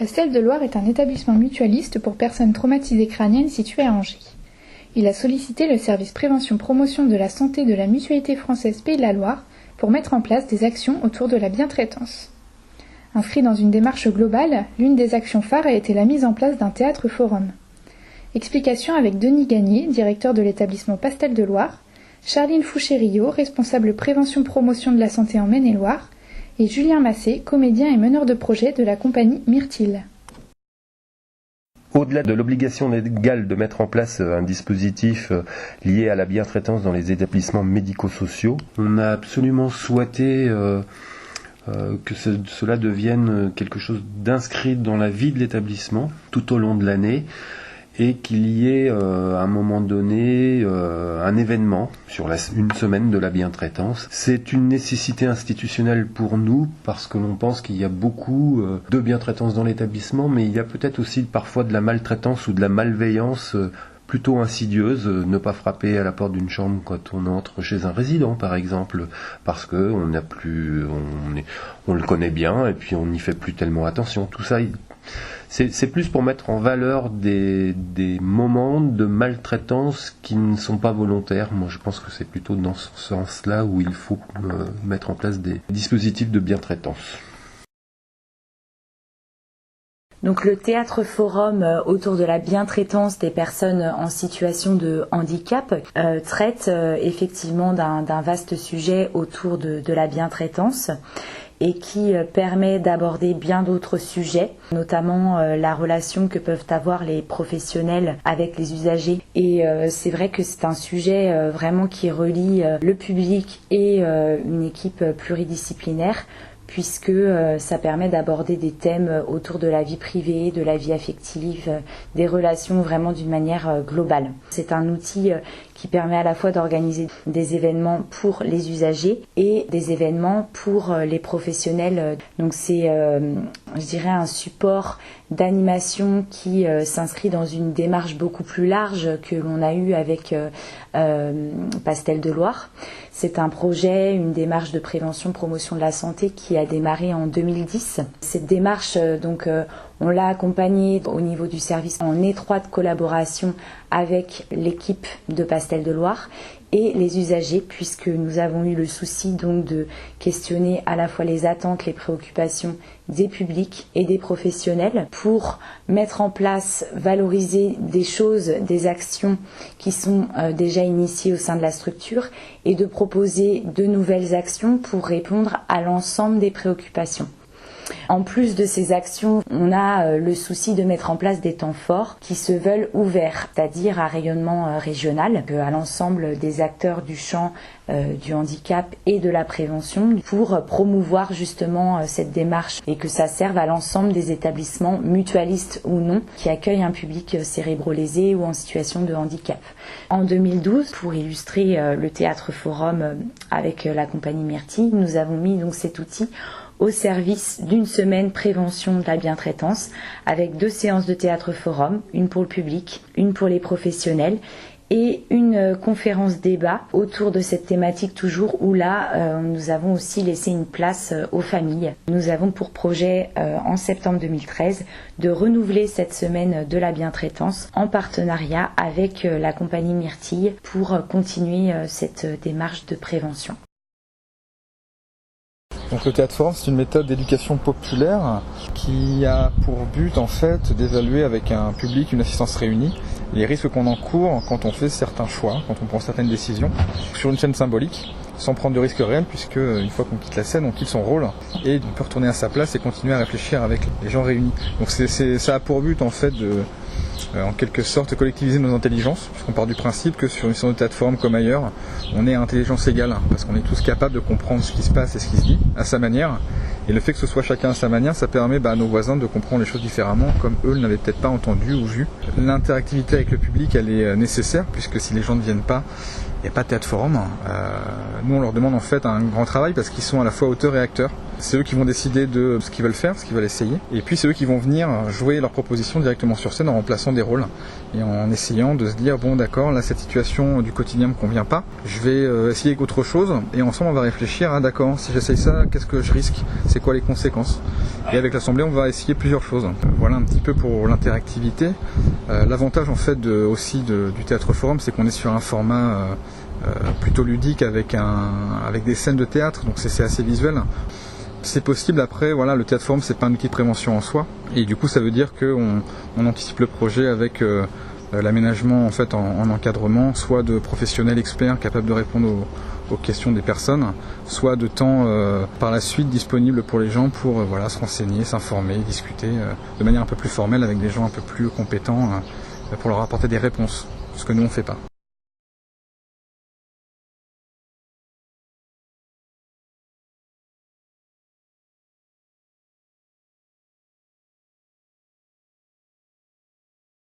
Pastel de Loire est un établissement mutualiste pour personnes traumatisées crâniennes situé à Angers. Il a sollicité le service prévention-promotion de la santé de la Mutualité française Pays de la Loire pour mettre en place des actions autour de la bientraitance. Inscrit dans une démarche globale, l'une des actions phares a été la mise en place d'un théâtre-forum. Explication avec Denis Gagné, directeur de l'établissement Pastel de Loire, Charline Fouché-Rio, responsable prévention-promotion de la santé en Maine-et-Loire, et Julien Massé, comédien et meneur de projet de la compagnie Myrtille. Au-delà de l'obligation légale de mettre en place un dispositif lié à la bientraitance dans les établissements médico-sociaux, on a absolument souhaité que cela devienne quelque chose d'inscrit dans la vie de l'établissement tout au long de l'année, et qu'il y ait à un moment donné un événement sur une semaine de la bientraitance. C'est une nécessité institutionnelle pour nous parce que l'on pense qu'il y a beaucoup de bientraitance dans l'établissement, mais il y a peut-être aussi parfois de la maltraitance ou de la malveillance plutôt insidieuse, ne pas frapper à la porte d'une chambre quand on entre chez un résident par exemple, parce que on le connaît bien et puis on n'y fait plus tellement attention. Tout ça, c'est plus pour mettre en valeur des moments de maltraitance qui ne sont pas volontaires. Moi, je pense que c'est plutôt dans ce sens-là où il faut mettre en place des dispositifs de bientraitance. Donc le théâtre forum autour de la bientraitance des personnes en situation de handicap traite effectivement d'un vaste sujet autour de la bientraitance, et qui permet d'aborder bien d'autres sujets, notamment la relation que peuvent avoir les professionnels avec les usagers. Et c'est vrai que c'est un sujet vraiment qui relie le public et une équipe pluridisciplinaire, puisque ça permet d'aborder des thèmes autour de la vie privée, de la vie affective, des relations vraiment d'une manière globale. C'est un outil qui permet à la fois d'organiser des événements pour les usagers et des événements pour les professionnels. Donc c'est, je dirais, un support d'animation qui s'inscrit dans une démarche beaucoup plus large que l'on a eue avec Pastel de Loire. C'est un projet, une démarche de prévention, promotion de la santé qui a démarré en 2010. Cette démarche, on l'a accompagnée au niveau du service en étroite collaboration avec l'équipe de Pastel de Loire et les usagers, puisque nous avons eu le souci donc de questionner à la fois les attentes, les préoccupations des publics et des professionnels pour mettre en place, valoriser des choses, des actions qui sont déjà initiées au sein de la structure et de proposer de nouvelles actions pour répondre à l'ensemble des préoccupations. En plus de ces actions, on a le souci de mettre en place des temps forts qui se veulent ouverts, c'est-à-dire à rayonnement régional, à l'ensemble des acteurs du champ du handicap et de la prévention pour promouvoir justement cette démarche et que ça serve à l'ensemble des établissements mutualistes ou non qui accueillent un public cérébro-lésé ou en situation de handicap. En 2012, pour illustrer le théâtre forum avec la compagnie Myrtille, nous avons mis donc cet outil au service d'une semaine prévention de la bientraitance avec 2 séances de théâtre forum, une pour le public, une pour les professionnels et une conférence débat autour de cette thématique toujours où là nous avons aussi laissé une place aux familles. Nous avons pour projet en septembre 2013 de renouveler cette semaine de la bientraitance en partenariat avec la compagnie Myrtille pour continuer cette démarche de prévention. Donc le théâtre forum, c'est une méthode d'éducation populaire qui a pour but en fait d'évaluer avec un public, une assistance réunie, les risques qu'on encourt quand on fait certains choix, quand on prend certaines décisions sur une scène symbolique, sans prendre de risques réels, puisque une fois qu'on quitte la scène, on quitte son rôle et on peut retourner à sa place et continuer à réfléchir avec les gens réunis. Donc ça a pour but en fait de en quelque sorte collectiviser nos intelligences, puisqu'on part du principe que sur une séance de théâtre forum comme ailleurs, on est à intelligence égale, parce qu'on est tous capables de comprendre ce qui se passe et ce qui se dit à sa manière, et le fait que ce soit chacun à sa manière, ça permet à nos voisins de comprendre les choses différemment, comme eux ne l'avaient peut-être pas entendu ou vu. L'interactivité avec le public, elle est nécessaire, puisque si les gens ne viennent pas, Il n'y a pas de théâtre forum. Nous, on leur demande en fait un grand travail parce qu'ils sont à la fois auteurs et acteurs. C'est eux qui vont décider de ce qu'ils veulent faire, ce qu'ils veulent essayer. Et puis c'est eux qui vont venir jouer leurs propositions directement sur scène en remplaçant des rôles. Et en essayant de se dire, bon d'accord, là cette situation du quotidien ne me convient pas. Je vais essayer autre chose. Et ensemble on va réfléchir, d'accord, si j'essaye ça, qu'est-ce que je risque? C'est quoi les conséquences? Et avec l'Assemblée, on va essayer plusieurs choses. Voilà un petit peu pour l'interactivité. L'avantage en fait aussi du théâtre forum, c'est qu'on est sur un format plutôt ludique avec des scènes de théâtre, donc c'est assez visuel. C'est possible après, voilà, le théâtre forum c'est pas un outil de prévention en soi, et du coup ça veut dire qu'on anticipe le projet avec l'aménagement en fait en encadrement, soit de professionnels experts capables de répondre aux questions des personnes, soit de temps par la suite disponible pour les gens pour se renseigner, s'informer, discuter de manière un peu plus formelle avec des gens un peu plus compétents pour leur apporter des réponses, ce que nous on fait pas.